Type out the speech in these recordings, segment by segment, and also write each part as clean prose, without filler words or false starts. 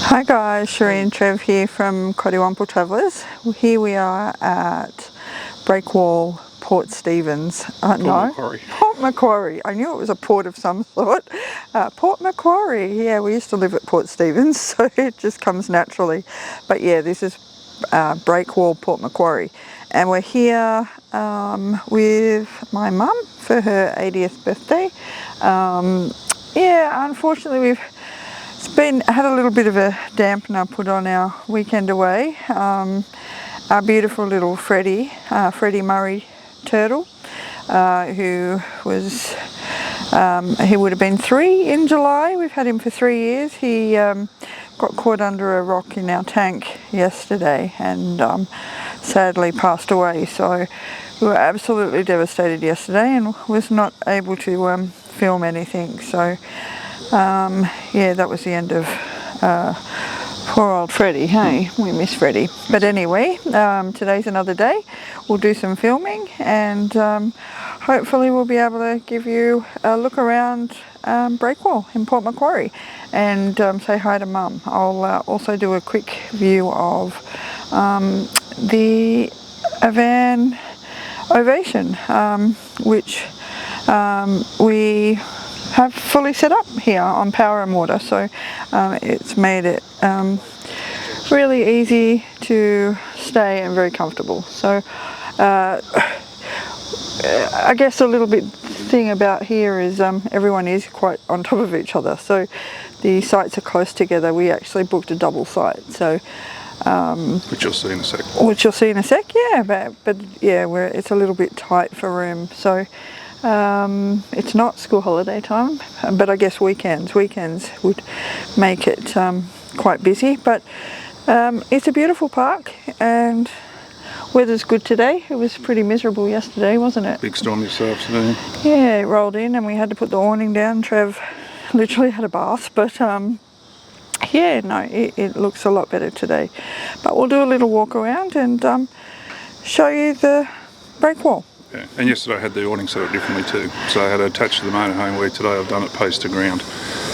Hi guys, Sheree and Trev here from Cottywample Travellers. Here we are at Breakwall, Port Stephens. Macquarie. Port Macquarie. I knew it was a port of some sort. Port Macquarie. Yeah, we used to live at Port Stephens, so it just comes naturally. But yeah, this is Breakwall, Port Macquarie. And we're here with my mum for her 80th birthday. Yeah, unfortunately It's had a little bit of a dampener put on our weekend away. Our beautiful little Freddie Murray turtle, who was, he would have been 3 in July. We've had him for 3 years. He got caught under a rock in our tank yesterday and sadly passed away. So we were absolutely devastated yesterday and was not able to film anything. So yeah, that was the end of poor old Freddie, hey? We miss Freddie. But anyway, today's another day. We'll do some filming and hopefully we'll be able to give you a look around Breakwall in Port Macquarie and say hi to Mum. I'll also do a quick view of the Avan Ovation, which we have fully set up here on power and water, so it's made it really easy to stay and very comfortable. So I guess a little bit thing about here is everyone is quite on top of each other, so the sites are close together. We actually booked a double site, so which you'll see in a sec. Yeah, but yeah, it's a little bit tight for room, so it's not school holiday time, but I guess weekends would make it quite busy. But it's a beautiful park and weather's good today. It was pretty miserable yesterday, wasn't it? Big storm this afternoon. Yeah, it rolled in and we had to put the awning down. Trev literally had a bath, but yeah, no, it looks a lot better today. But we'll do a little walk around and show you the breakwall. Yeah. And yesterday I had the awning set up differently too. So I had it attached to the motorhome, where today I've done it post to ground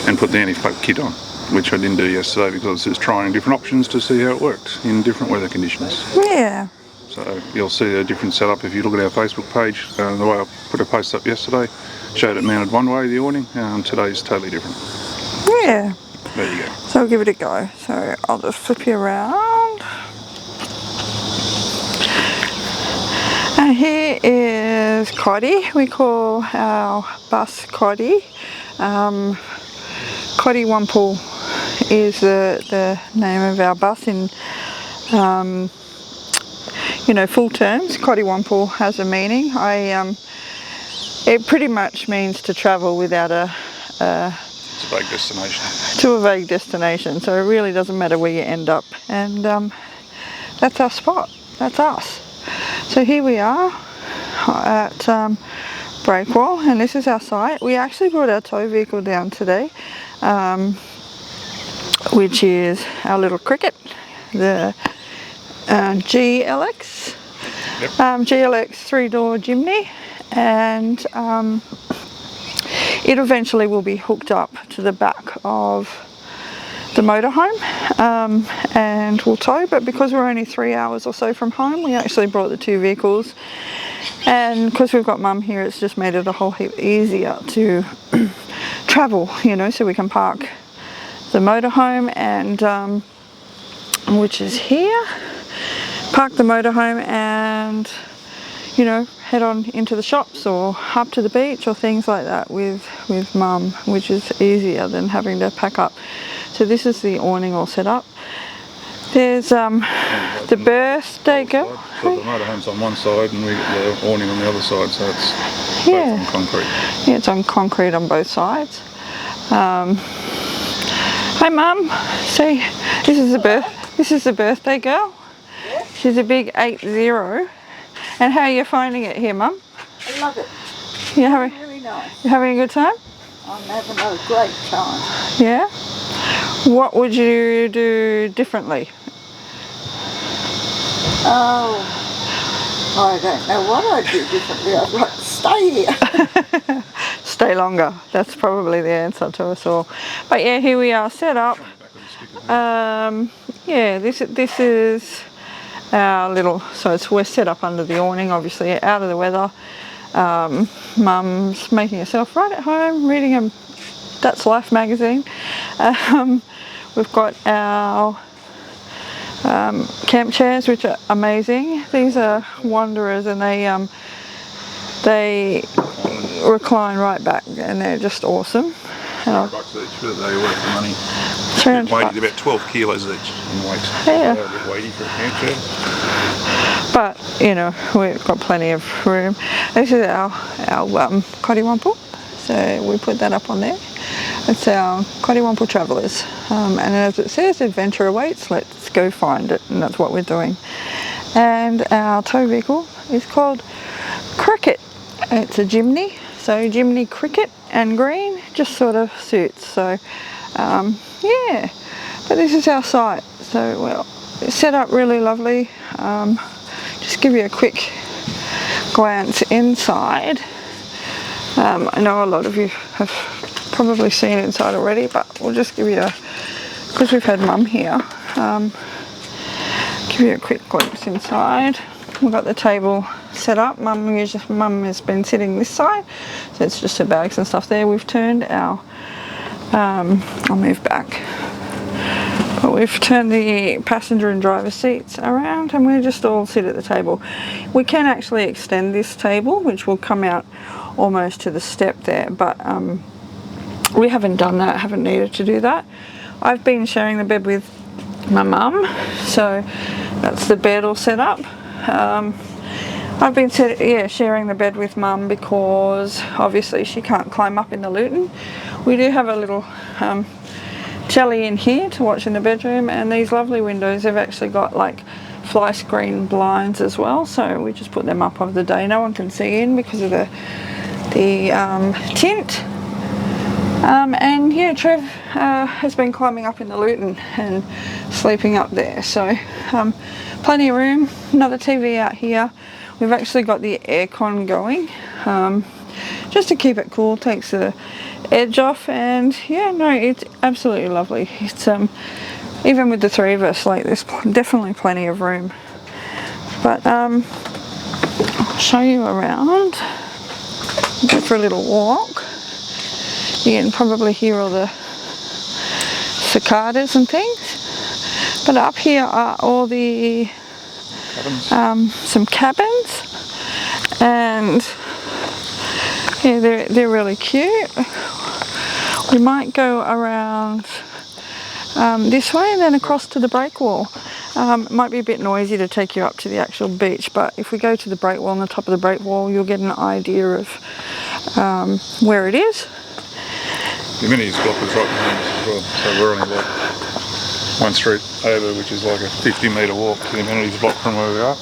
and put the anti-float kit on, which I didn't do yesterday because I was just trying different options to see how it worked in different weather conditions. Yeah. So you'll see a different setup if you look at our Facebook page. The way I put a post up yesterday showed it mounted one way, the awning. Today's totally different. Yeah. So, there you go. So I'll give it a go. So I'll just flip you around. And here is Coddy. We call our bus Coddy. Cottywample is the name of our bus in full terms. Cottywample has a meaning. It pretty much means to travel without it's a vague destination. To a vague destination. So it really doesn't matter where you end up. And that's our spot. That's us. So here we are at Breakwall, and this is our site. We actually brought our tow vehicle down today, which is our little Cricket, the GLX, Yep. GLX 3-door Jimny, and it eventually will be hooked up to the back of the motorhome and we'll tow, but because we're only 3 hours or so from home, we actually brought the 2 vehicles, and because we've got Mum here, it's just made it a whole heap easier to travel, so we can park the motorhome and which is here, park the motorhome and head on into the shops or up to the beach or things like that with Mum, which is easier than having to pack up. So this is the awning all set up. There's the birthday girl. So the motorhome's on one side and we got the awning on the other side, so it's both on concrete. Yeah, it's on concrete on both sides. Hi Mum, see, this is the birthday girl. She's a big 80. And how are you finding it here, Mum? I love it. Really nice. You having a good time? I'm having a great time. Yeah? What would you do differently? Oh, I don't know what I'd do differently. I'd like to stay here. Stay longer. That's probably the answer to us all. But yeah, here we are set up. Yeah, this is our little, so we're set up under the awning, obviously out of the weather. Mum's making herself right at home, reading a That's Life magazine. We've got our camp chairs, which are amazing. These are wanderers, and they recline right back, and they're just awesome. $300 each, but they worth the money. $300. About 12 kilos each in weight. Yeah. So a bit weighty for a camp chair. But you know, we've got plenty of room. This is our Cottywumple, so we put that up on there. It's our Cottywumple Travellers, and as it says, adventure awaits. Let's go find it, and that's what we're doing. And our tow vehicle is called Cricket. It's a Jimny, so Jimny Cricket and green just sort of suits. So yeah, but this is our site. So well, it's set up really lovely. Just give you a quick glance inside. I know a lot of you have probably seen inside already, but we'll just give you because we've had Mum here, give you a quick glimpse inside. We've got the table set up. Mum has been sitting this side, so it's just her bags and stuff there. We've turned our I'll move back, but we've turned the passenger and driver seats around, and we just all sit at the table. We can actually extend this table, which will come out almost to the step there, but we haven't done that, haven't needed to do that. I've been sharing the bed with my mum, so that's the bed all set up. I've been sharing the bed with Mum because obviously she can't climb up in the luton. We do have a little telly in here to watch in the bedroom, and these lovely windows have actually got like fly screen blinds as well, so we just put them up of the day. No one can see in because of the tint. And yeah, Trev has been climbing up in the luton and sleeping up there, so plenty of room. Another TV out here. We've actually got the aircon going just to keep it cool, takes the edge off, and yeah, no, it's absolutely lovely. It's even with the three of us, like there's definitely plenty of room. But I'll show you around. Go for a little walk. You can probably hear all the cicadas and things. But up here are all the some cabins, and yeah, they're really cute. We might go around this way and then across to the breakwall. It might be a bit noisy to take you up to the actual beach, but if we go to the breakwall, on the top of the breakwall, you'll get an idea of where it is. The amenities block is right behind us as well, so we're only like one street over, which is like a 50-metre walk to the amenities block from where we are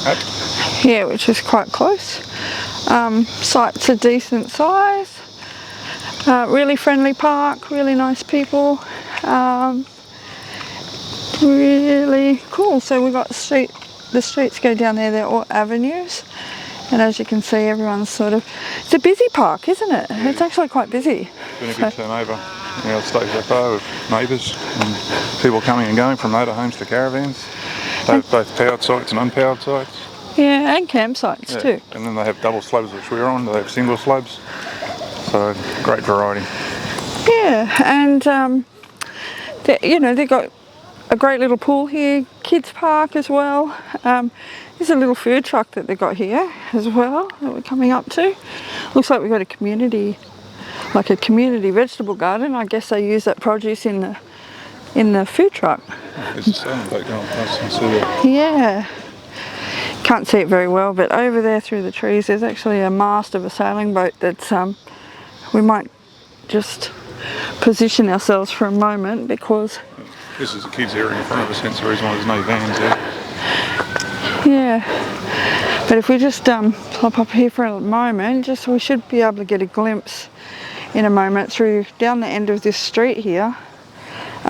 at. Yeah, which is quite close. Site's a decent size. Really friendly park, really nice people. Really cool. So we've got the streets go down there, they're all avenues. And as you can see, everyone's sort of, it's a busy park, isn't it? Yeah. It's actually quite busy. It's been a good turnover. It stays so far with neighbours and people coming and going from motorhomes to caravans. They have both powered sites and unpowered sites. Yeah, and campsites too. And then they have double slabs, which we're on. They have single slabs. So great variety. Yeah, and they've got a great little pool here, kids park as well. There's a little food truck that they've got here as well that we're coming up to. Looks like we've got a community vegetable garden. I guess they use that produce in the food truck. There's a sailing boat going past and see that. Yeah. Can't see it very well, but over there through the trees there's actually a mast of a sailing boat that's we might just position ourselves for a moment because this is the kids area in front of us, hence the reason why there's no vans there. Yeah, but if we just plop up here for a moment, we should be able to get a glimpse in a moment through down the end of this street here.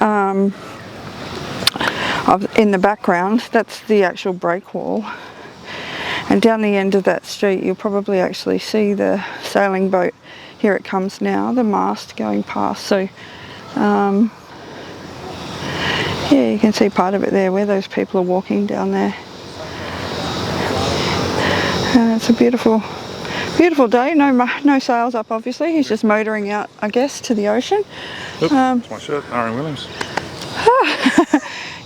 In the background, that's the actual breakwall, and down the end of that street you'll probably actually see the sailing boat. Here it comes now, the mast going past. So Yeah, you can see part of it there where those people are walking down there. It's a beautiful day. No sails up, obviously. He's just motoring out, I guess, to the ocean. Oops, that's my shirt, R.M. Williams.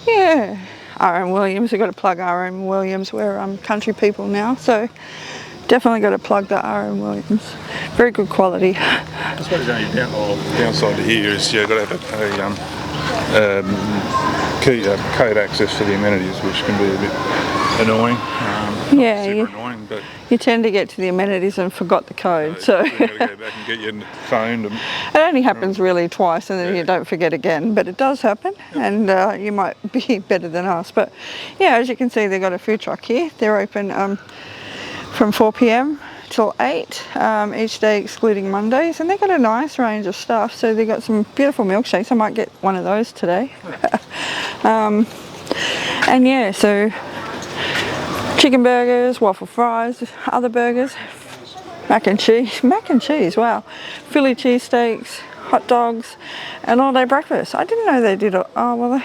Yeah, R.M. Williams. We've got to plug R.M. Williams. We're country people now, so definitely got to plug the R.M. Williams. Very good quality. I suppose the only downside to here is you've got to have a code access for the amenities, which can be a bit annoying. Yeah, super annoying, but you tend to get to the amenities and forgot the code. So you've got to go back and get your phone. It only happens really twice, and then you don't forget again. But it does happen, and you might be better than us. But yeah, as you can see, they've got a food truck here. They're open from 4 p.m. till 8 each day, excluding Mondays, and they've got a nice range of stuff. So they've got some beautiful milkshakes. I might get one of those today. And yeah, so chicken burgers, waffle fries, other burgers, mac and cheese, wow, Philly cheesesteaks, hot dogs, and all day breakfast. I didn't know they did it. Oh, well,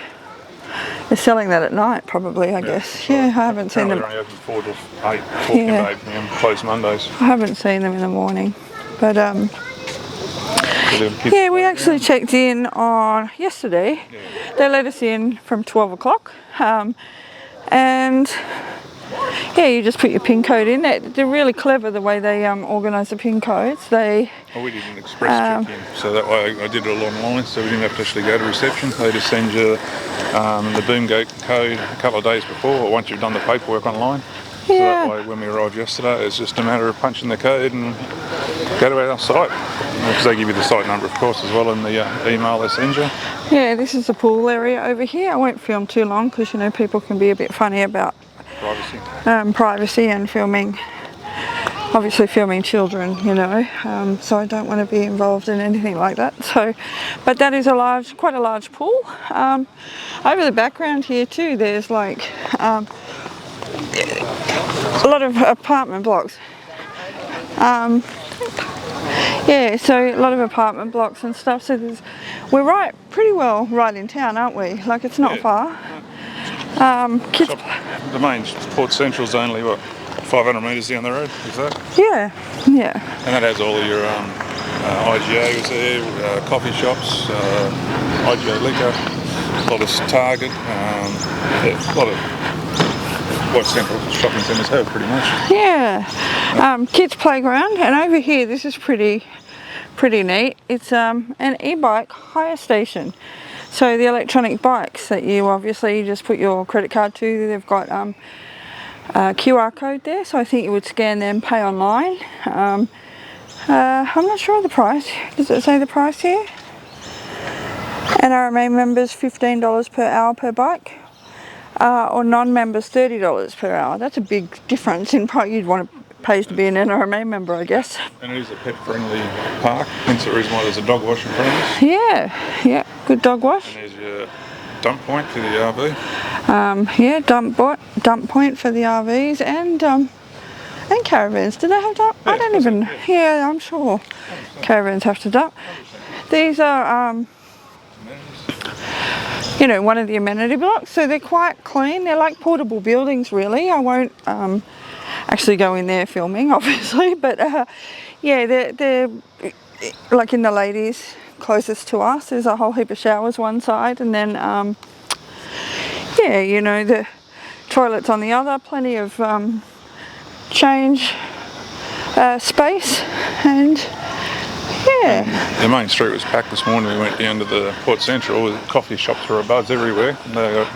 they're selling that at night, probably, I guess. Yeah, I haven't seen them. They're only open 4 till 8, 4 p.m. to 8 p.m, closed Mondays. I haven't seen them in the morning, but yeah, we actually checked in on yesterday. Yeah. They let us in from 12 o'clock, and yeah, you just put your PIN code in. They're really clever the way they organise the PIN codes. We did an express check-in, so that way I did it all online, so we didn't have to actually go to reception. They just send you the boom gate code a couple of days before, or once you've done the paperwork online. Yeah. So that way, when we arrived yesterday, it's just a matter of punching the code and go to our site. Because they give you the site number, of course, as well in the email they send you. Yeah, this is the pool area over here. I won't film too long because, you know, people can be a bit funny about privacy and filming, obviously filming children, you know, so I don't want to be involved in anything like that. So, but that is quite a large pool. Over the background here too, there's like a lot of apartment blocks. Yeah, so a lot of apartment blocks and stuff. So we're pretty well right in town, aren't we? Like, it's not far. Kids. The main Port Central's only, what, 500 metres down the road, is that? Yeah. And that has all of your IGAs there, coffee shops, IGA liquor, a lot of Target, a lot of what Central shopping centres have, pretty much. Yeah. Kids playground, and over here, this is pretty neat. It's an e-bike hire station. So the electronic bikes that you just put your credit card to, they've got a QR code there, so I think you would scan them, pay online. I'm not sure of the price. Does it say the price here? NRMA members $15 per hour per bike, or non-members $30 per hour. That's a big difference in price. You'd want to pay to be an NRMA member, I guess. And it is a pet-friendly park, hence the reason why there's a dog wash in front of us. Yeah, good dog wash. And there's your dump point for the RV. Yeah, dump point for the RVs and caravans. Do they have dump? Yeah, I don't even. Yeah, I'm sure caravans have to dump. These are you know, one of the amenity blocks, so they're quite clean. They're like portable buildings, really. I won't actually go in there filming, obviously, but yeah, they're like in the ladies closest to us. There's a whole heap of showers one side, and then yeah, you know, the toilets on the other. Plenty of change space, and yeah. The main street was packed this morning. We went down to the Port Central. The coffee shops were abuzz everywhere. And they got,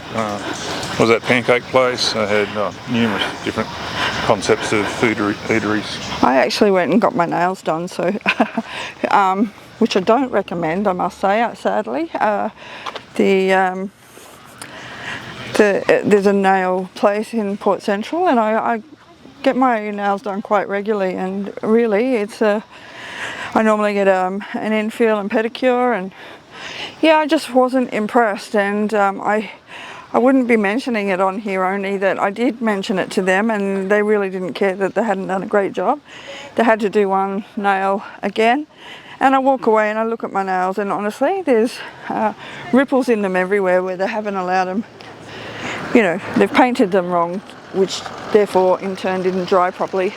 was that pancake place? They had numerous different concepts of eateries. I actually went and got my nails done, so which I don't recommend, I must say, sadly. There's a nail place in Port Central, and I get my nails done quite regularly, and really it's I normally get an infill and pedicure, and yeah, I just wasn't impressed, and I wouldn't be mentioning it on here, only that I did mention it to them, and they really didn't care that they hadn't done a great job. They had to do one nail again, And I walk away and I look at my nails, and honestly, there's ripples in them everywhere where they haven't allowed them, you know, they've painted them wrong, which therefore in turn didn't dry properly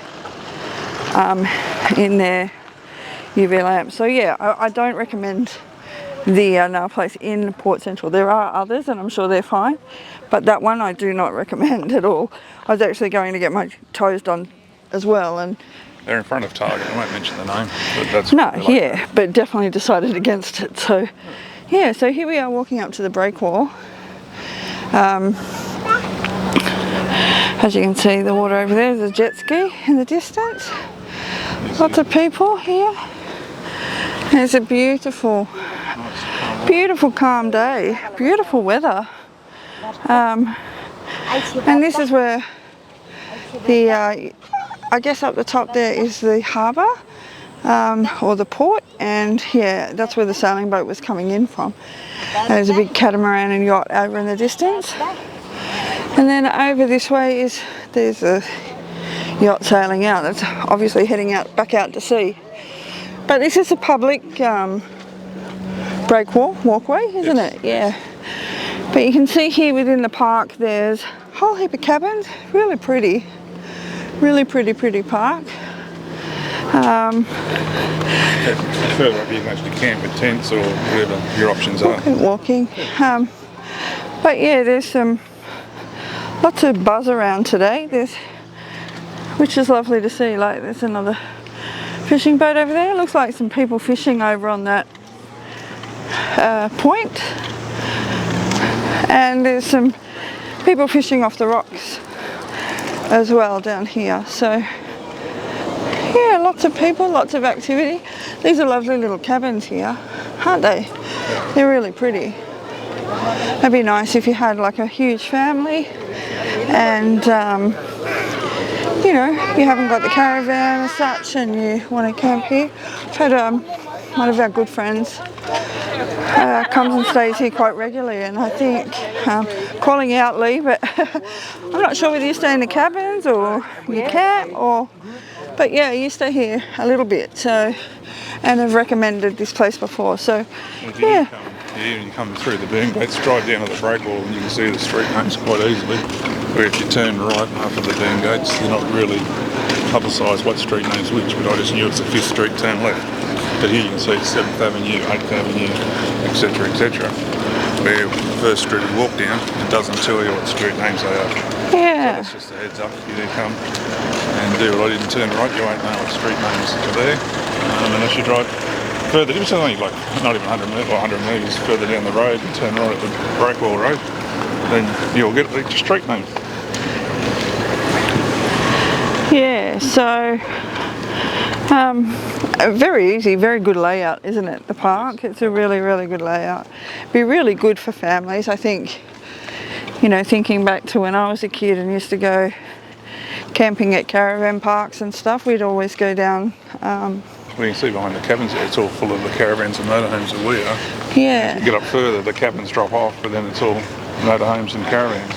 in their UV lamp. So yeah, I don't recommend the nail place in Port Central. There are others and I'm sure they're fine, but that one I do not recommend at all. I was actually going to get my toes done as well, and They're in front of Target. I won't mention the name, but that's no, like yeah, that. but definitely decided against it. So yeah, so here we are walking up to the breakwall. As you can see, the water over there, there's a jet ski in the distance. Lots of people here. It's a beautiful, beautiful calm day, beautiful weather. And this is where the, I guess up the top there is the harbour, or the port, and yeah, that's where the sailing boat was coming in from. There's a big catamaran and yacht over in the distance. And then over this way there's a yacht sailing out. That's obviously heading out back out to sea. But this is a public breakwall walkway, isn't it? Yeah. But you can see here within the park there's a whole heap of cabins. Really pretty. Really pretty park. Further up you can actually camp with tents or whatever your options are. Walking. But yeah, there's lots of buzz around today. Which is lovely to see. Like there's another fishing boat over there. Looks like some people fishing over on that point. And there's some people fishing off the rocks as well down here. So yeah, lots of people, lots of activity. These are lovely little cabins here, aren't they? They're really pretty. It'd be nice if you had like a huge family and you know, you haven't got the caravan as such and you want to camp here. I've had one of our good friends comes and stays here quite regularly, and I think calling out Lee, but I'm not sure whether you stay in the cabins or you camp, but yeah, you stay here a little bit. So, and I've recommended this place before. So yeah. You come through the boom gates, drive down to the breakwall and you can see the street names quite easily. Where if you turn right after the boom gates, they're not really publicised what street name's which, but I just knew it's the 5th Street, turn left. But here you can see 7th Avenue, 8th Avenue, etc, etc. Where the first street you walk down, it doesn't tell you what street names they are. Yeah. So that's just a heads up. If you do come and do what I didn't turn right, you won't know what street names are there. Unless you drive further, it's only like not even 100 metres further down the road and turn right at the breakwall road, then you'll get the street name. Yeah, so very easy, very good layout, isn't it, the park? It's a really good layout. Be really good for families, I think. You know, thinking back to when I was a kid and used to go camping at caravan parks and stuff, we'd always go down. Well, you can see behind the cabins there, it's all full of the caravans and motorhomes that we are. Yeah. You get up further, the cabins drop off, but then it's all motorhomes and caravans.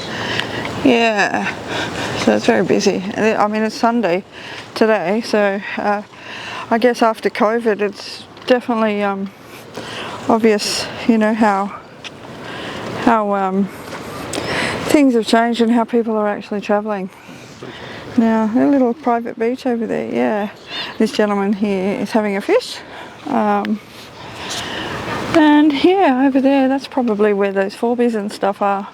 Yeah, so it's very busy. I mean, it's Sunday today, so I guess after COVID, it's definitely obvious, you know, how things have changed and how people are actually travelling. Now, a little private beach over there, yeah. This gentleman here is having a fish. And yeah, over there, that's probably where those Forbies and stuff are.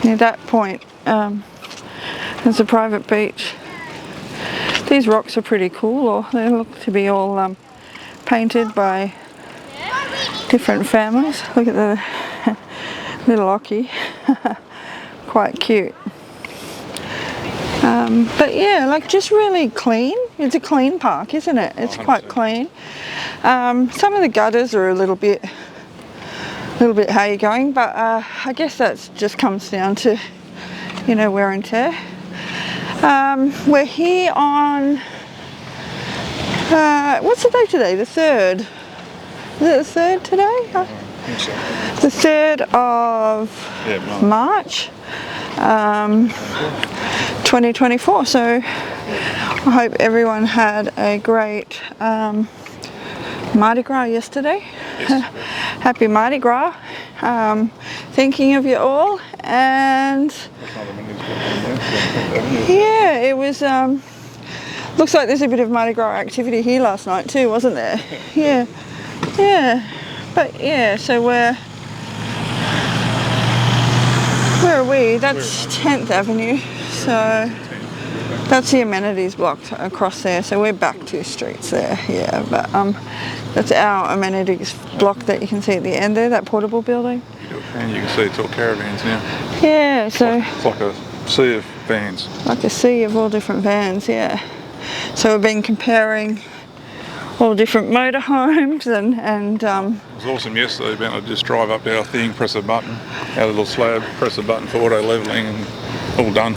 Near that point, there's a private beach. These rocks are pretty cool, or they look to be all painted by different families. Look at the little Ockie, quite cute. But yeah, like just really clean. It's a clean park, isn't it? It's quite clean. Some of the gutters are a little bit how you're going, but I guess that just comes down to, you know, wear and tear. We're here on what's the day today? The 3rd. Is it the 3rd today? The 3rd of March 2024. So I hope everyone had a great Mardi Gras yesterday. Yes. Happy Mardi Gras. Thinking of you all, and yeah, it was looks like there's a bit of Mardi Gras activity here last night too, wasn't there? Yeah, but yeah, so where are we? That's 10th Avenue, so that's the amenities block across there, so we're back 2 streets there, yeah, but that's our amenities block that you can see at the end there, that portable building. And you can see it's all caravans now. Yeah, so It's like a sea of vans. like a sea of all different vans, yeah. So we've been comparing all different motorhomes and It was awesome yesterday, being able to just drive up our thing, press a button, our little slab, press a button for auto levelling, and all done.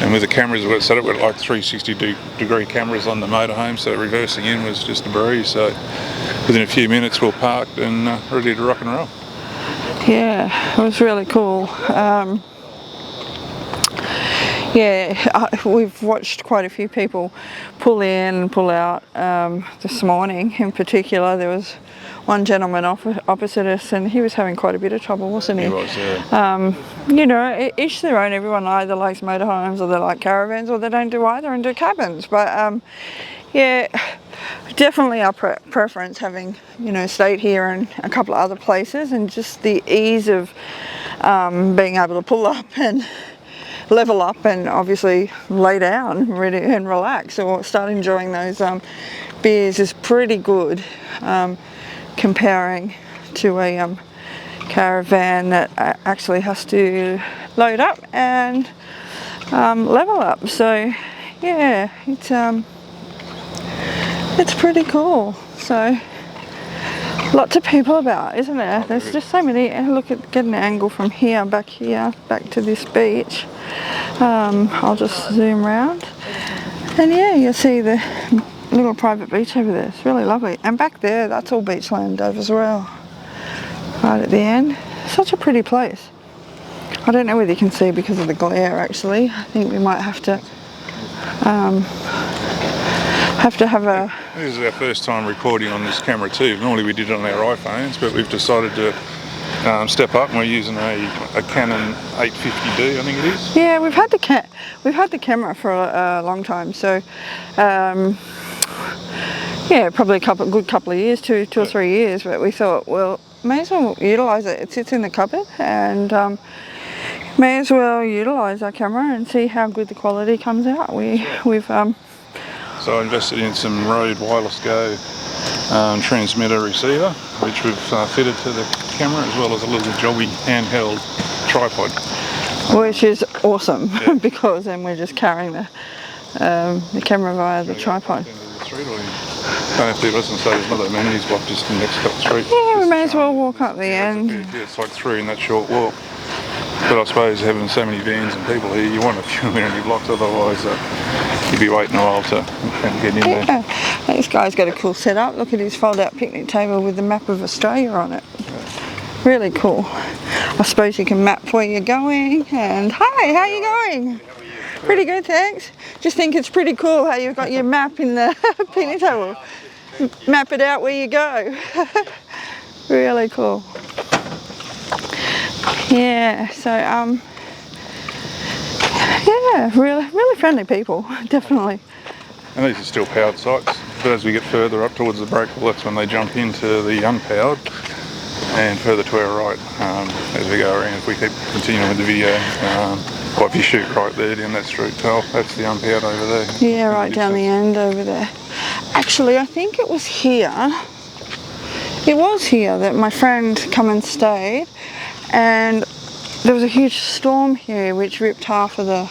And with the cameras we've got set up, we've got like 360-degree cameras on the motorhome, so reversing in was just a breeze. So within a few minutes we're parked and ready to rock and roll. yeah, it was really cool. We've watched quite a few people pull in and pull out this morning. In particular, there was one gentleman opposite us, and he was having quite a bit of trouble, wasn't he? He was, yeah. You know, each their own. Everyone either likes motorhomes or they like caravans, or they don't do either and do cabins. But yeah, definitely our preference, having, you know, stayed here and a couple of other places, and just the ease of being able to pull up and level up and obviously lay down ready and relax or start enjoying those beers is pretty good, comparing to a caravan that actually has to load up and level up. So yeah, it's pretty cool. So lots of people about, isn't there? There's just so many. Look at, get an angle from here, back to this beach. I'll just zoom round, and yeah, you'll see the little private beach over there. It's really lovely. And back there, that's all beachland over as well, right at the end. Such a pretty place. I don't know whether you can see because of the glare, actually. I think we might have to have a... This is our first time recording on this camera too. Normally we did it on our iPhones, but we've decided to step up, and we're using a Canon 850D, I think it is. Yeah, we've had the camera for a long time, so yeah, probably a good couple of years, two or 3 years. But we thought, well, may as well utilise it. It sits in the cupboard, and may as well utilise our camera and see how good the quality comes out. So I invested in some Rode Wireless Go transmitter receiver, which we've fitted to the camera, as well as a little jobby handheld tripod. Which is awesome, yeah. Because then we're just carrying the camera via the tripod. Don't have to listen, so there's another amenities block just in the next couple of streets. Yeah, we may as well walk up the end. Yeah, it's like 3 in that short walk. But I suppose having so many vans and people here, you want a few amenity blocks, otherwise you'd be waiting a while to get in there. Yeah, this guy's got a cool setup. Look at his fold-out picnic table with the map of Australia on it. Yeah. Really cool. I suppose you can map where you're going. And hi, how are you going? Pretty good, thanks. Just think it's pretty cool how you've got your map in the picnic table. Map it out where you go. Really cool. Yeah, so yeah, really friendly people, definitely. And these are still powered sites, but as we get further up towards the breakwall, that's when they jump into the unpowered, and further to our right as we go around. If we keep continuing with the video, or if you shoot right there down that street, that's the unpowered over there. Yeah, right down the end over there. Actually, I think it was here. It was here that my friend come and stayed, and there was a huge storm here which ripped half of the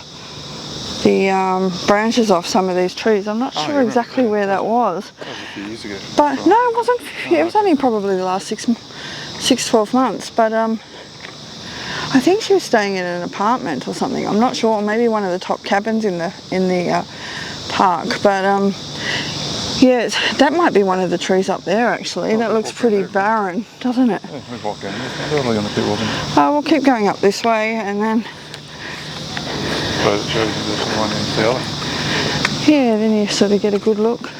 branches off some of these trees. I'm not sure exactly where that was. That was a few years ago. But no, it wasn't. It was only probably the last 12 months. But I think she was staying in an apartment or something. I'm not sure. Or maybe one of the top cabins in the park. But yeah, that might be one of the trees up there actually. That looks pretty barren, doesn't it? Yeah, we've walked down there. Oh, we'll keep going up this way and then... So it shows you the one in the alley. Yeah, then you sort of get a good look.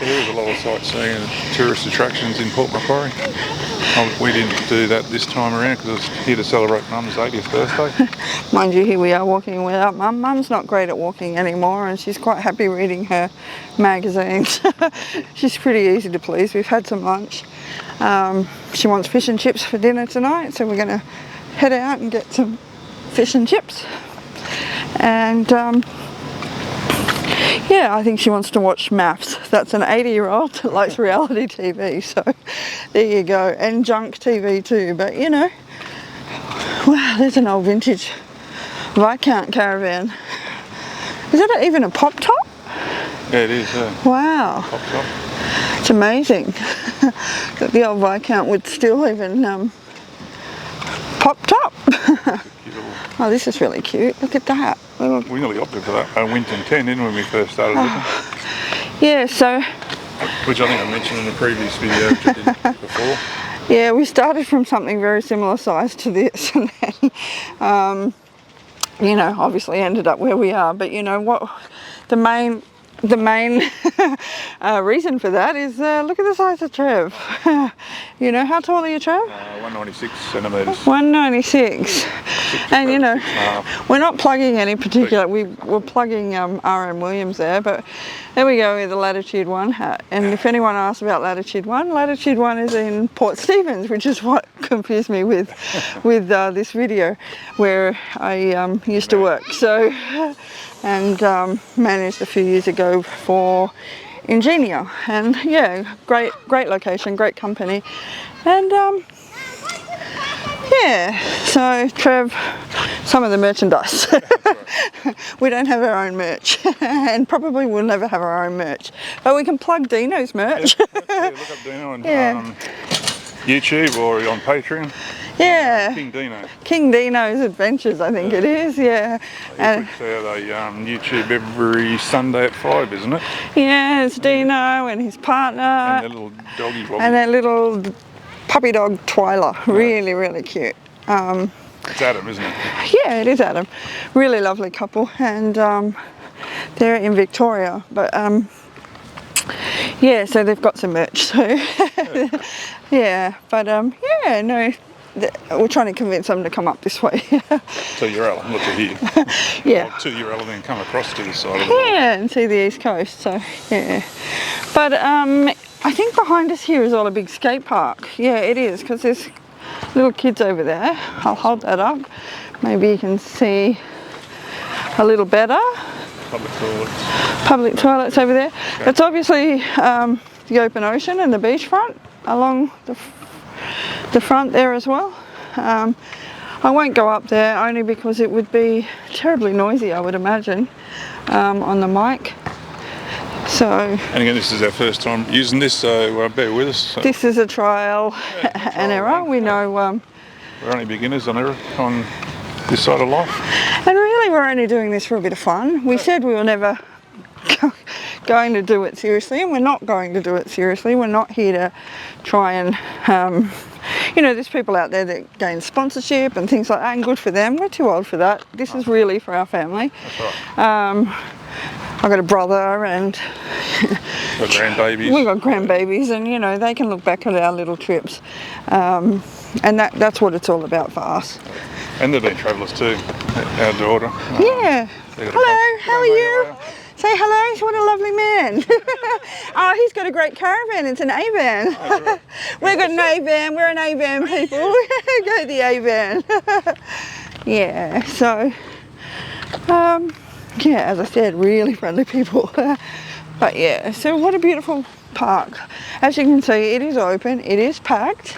There is a lot of sightseeing and tourist attractions in Port Macquarie. We didn't do that this time around because I was here to celebrate Mum's 80th birthday. Mind you, here we are walking without Mum. Mum's not great at walking anymore and she's quite happy reading her magazines. She's pretty easy to please. We've had some lunch. She wants fish and chips for dinner tonight, so we're going to head out and get some fish and chips. And yeah, I think she wants to watch Maths. That's an 80-year-old that likes reality TV, so there you go. And junk TV too, but you know. Wow, there's an old vintage Viscount caravan. Is that even a pop top? Yeah, it is, yeah. Wow. Pop top. It's amazing that the old Viscount would still even popped up. Oh, this is really cute. Look at that. We nearly opted for that Winton 10, didn't we, when we first started looking? Yeah, so... Which I think I mentioned in the previous video, which I did before. Yeah, we started from something very similar size to this and then, you know, obviously ended up where we are. But you know what, the main reason for that is look at the size of Trev. You know, how tall are you, Trev? 196 centimetres. 196. And you know, we're not plugging any particular, we're plugging RM Williams there, but there we go with the Latitude 1 hat. And if anyone asks about Latitude 1 is in Port Stephens, which is what confused me with this video where I used to work. So, and managed a few years ago for Ingenia, and yeah, great location, great company, and yeah, so Trev, some of the merchandise. We don't have our own merch, and probably will never have our own merch, but we can plug Dino's merch. Yeah, look up Dino on YouTube or on Patreon. Yeah. King Dino's Adventures, I think it is, yeah. And puts out a YouTube every Sunday at 5, isn't it? Yeah, it's Dino and his partner. And their little doggy Bobby. And their little puppy dog Twyla. Really, really cute. It's Adam, isn't it? Yeah, it is Adam. Really lovely couple, and they're in Victoria, but yeah, so they've got some merch, so yeah, but yeah, no, we're trying to convince them to come up this way. To Uralla, not to here. Yeah. Well, to Uralla, then come across to this side of the world. Yeah, and see the east coast, so yeah. But I think behind us here is all a big skate park. Yeah, it is, because there's little kids over there. I'll hold that up. Maybe you can see a little better. Public toilets. Public toilets over there. Okay. It's obviously the open ocean and the beachfront along the front there as well. I won't go up there only because it would be terribly noisy, I would imagine, on the mic. So, and again, this is our first time using this, so bear with us. So. This is a trial and error. We know we're only beginners on this side of life. And really, we're only doing this for a bit of fun. We said we were never going to do it seriously, and we're not going to do it seriously. We're not here to try and, you know, there's people out there that gain sponsorship and things like that, and good for them. We're too old for that. This is really for our family. That's right. I've got a brother and got grandbabies. We've got grandbabies, and you know, they can look back at our little trips, and that's what it's all about for us. And they've been travellers too, our daughter. Yeah. Hello, how are you? Say hello, what a lovely man. Oh, he's got a great caravan, it's an Avan. Oh, right. We've got an Avan, we're an Avan people. Go the Avan. Yeah, so, yeah, as I said, really friendly people. But yeah, so what a beautiful park. As you can see, it is open, it is packed,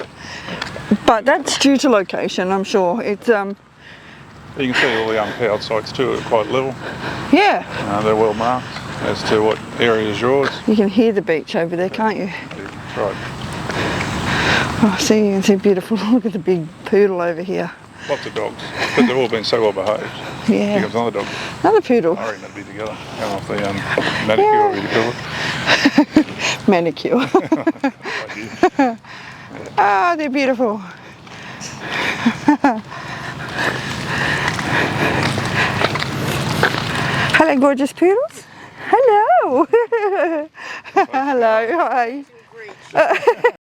but that's due to location, I'm sure. It's you can see all the unpowered sites too are quite level. Yeah. They're well marked as to what area is yours. You can hear the beach over there, can't you? Yeah, that's right. Oh, see, you can see beautiful. Look at the big poodle over here. Lots of dogs, but they've all been so well behaved. Yeah. Here comes another dog. Another poodle. I reckon they'd be together. Going off the manicure, or you call it. Manicure. Ah, they're beautiful. Hello, gorgeous poodles. Hello. Hello, hi.